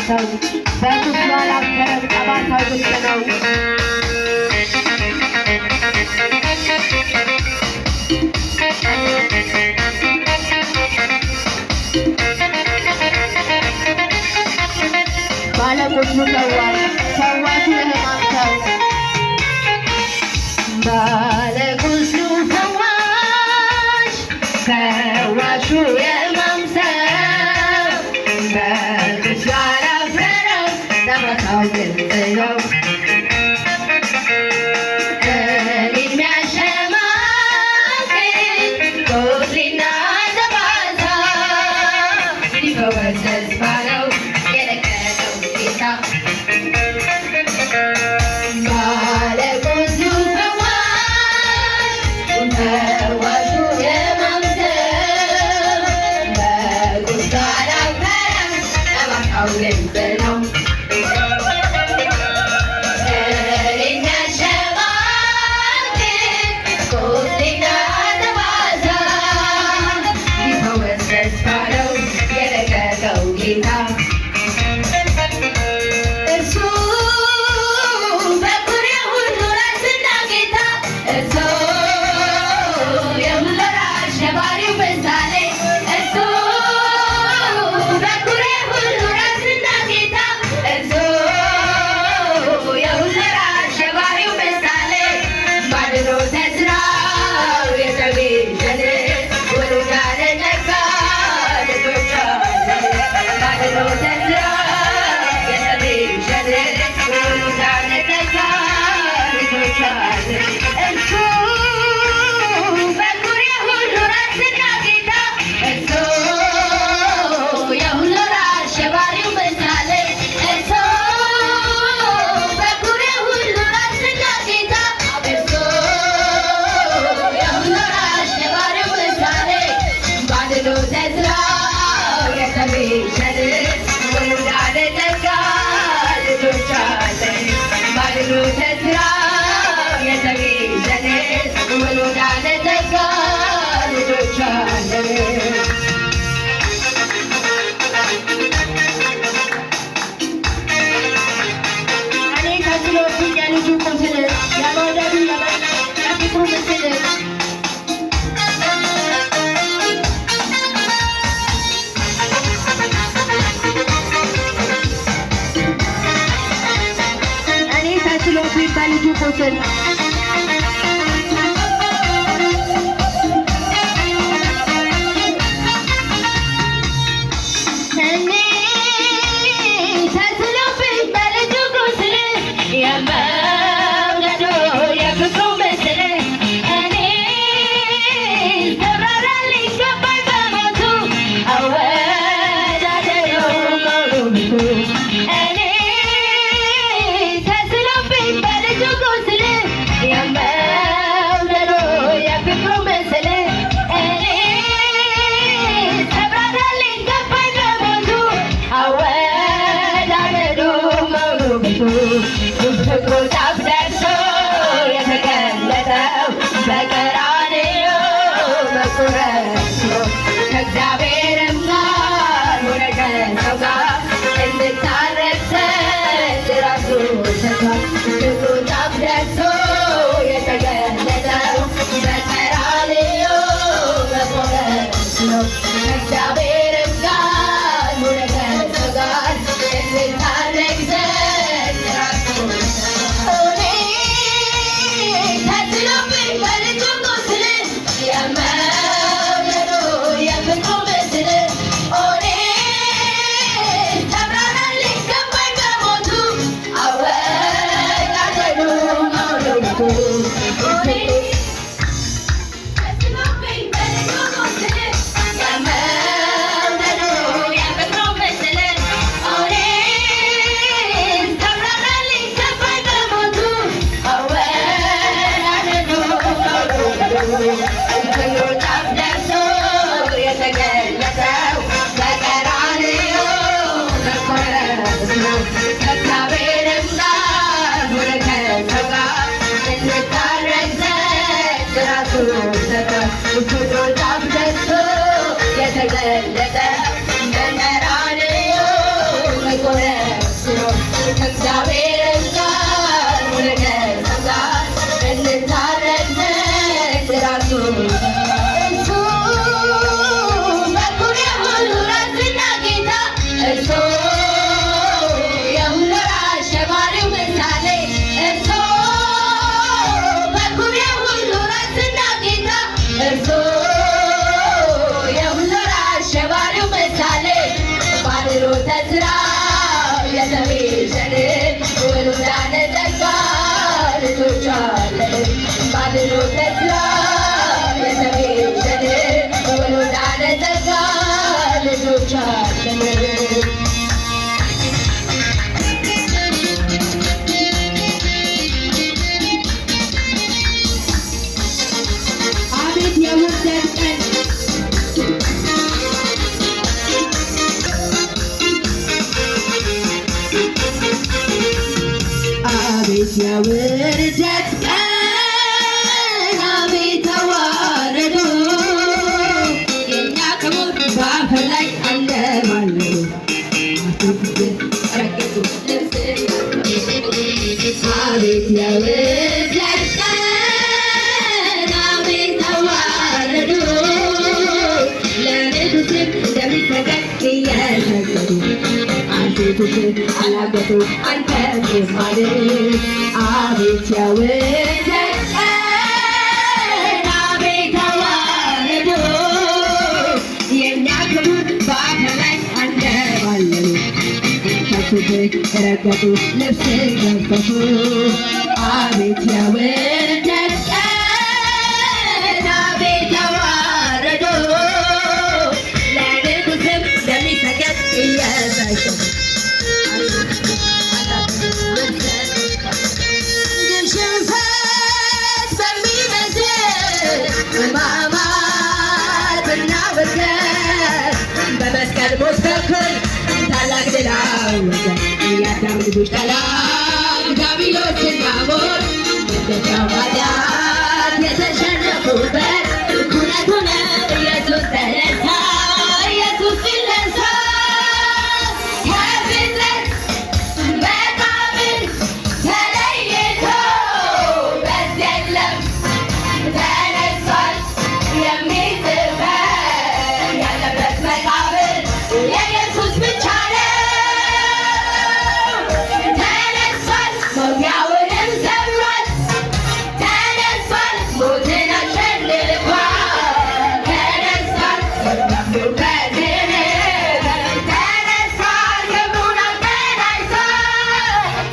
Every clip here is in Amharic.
ሰው በቁስሉ አላፈረም፣ ጠባሳው ግልጽ ነው። ባለቁስሉ ፈዋሽ የሕማም ሰው ባለቁስሉ ፈዋሹ የሕማም ሰው በቁስሉ አላፈረም፣ ጠባሳው ግልጽ ነው። የተገለጠ መከራን ልጆች አለን። አቤት የውርደት ቀን አቤት የውርደት ቀን አቤት ተዋረዶ የእኛ ክቡር በአፈር ላይ አለ ባለው ረገጡ ልብስ አቤት የውርደት ቀን አቤት ተዋረዶ ለንጉሥም እንደሚሰገድ እየሰገዱ አንሴቶች አላገጡ አንተን የማድን አቤት የውርደት ቀን አቤት ተዋረዶ የእኛ ክቡር በአፈር ላይ አንደባለሉ ከሱት ረገጡ ልብስን ገፈፉ አቤት የውርደት ቀን አቤት ተዋረዶ ለንጉሥም እንደሚሰገድ እየሰገዱ ግን ሽንፈት በሚመስል ሕማማትና ውርደት በመስቀል ሞት በኩል ታላቅ ድል አወጀ የአዳም ልጆች ጠላት ዲያብሎስና ሞት የደጃው ኃጢአት የተሸነፉበት እውነት ሆነ ኢየሱስ ተነሳ ኢየሱስ ሲነሳ ከፍጥረት መቃብር ተለይቶ በዚህ የለም ተነስቷል የሚል ጽሕፈት ያለበት መቃብር የኢየሱስ ብቻ ነው። ተነስቷል መውጊያውንም ሰብሯል። ተነስቷል ሞትን አሸንፏል። ተነስቷል በድል ተነስቷል ክብሩን አገናኝቷል።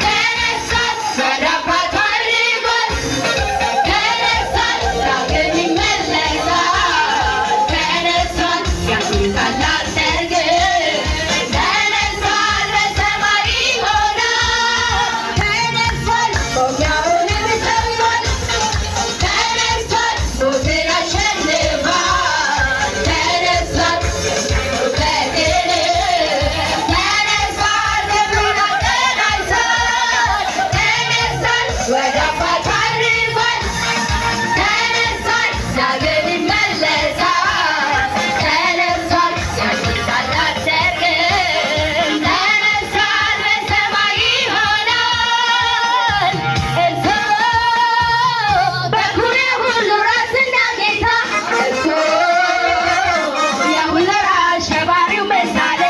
ተነስቷል ወደ አባቱ አድርጓል። ተነስቷል ዳግም ይመለሳል። ተነስቷል ያስይዛል ሰርግ ተነስቷል በሰማይ ይሆናል። ተነስቷል መውጊያውንም ሰብሯል። ተነስቷል ሞትን አሸንፏል። ተነስቷል በድል ተነስቷል ክብሩን አገናኝቷል። ተነስቷል ወደ አባቱ አድርጓል። ተነስቷል ዳግም ይመለሳል። ተነስቷል ያስይዛል አትሰርግም። ተነስቷል በሰማይ ይሆናል። እርሱ በኩር የሁሉ ራስና ጌታ እርሱ የሁሉ ራስ ሸባሪው ምሳሌ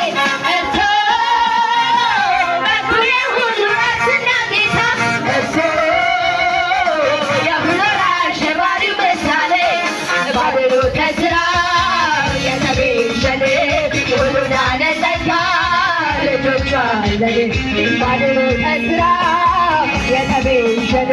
እርሱ በኩር የሁሉ ራስና ጌታ እርሱ የሁሉ ራስ ሸባሪው ምሳሌ ባድሩ ከሥራው የተቤዠን ሁሉን ያነጻ ልጆች አለን። ባድሩ ከሥራው የተቤዠን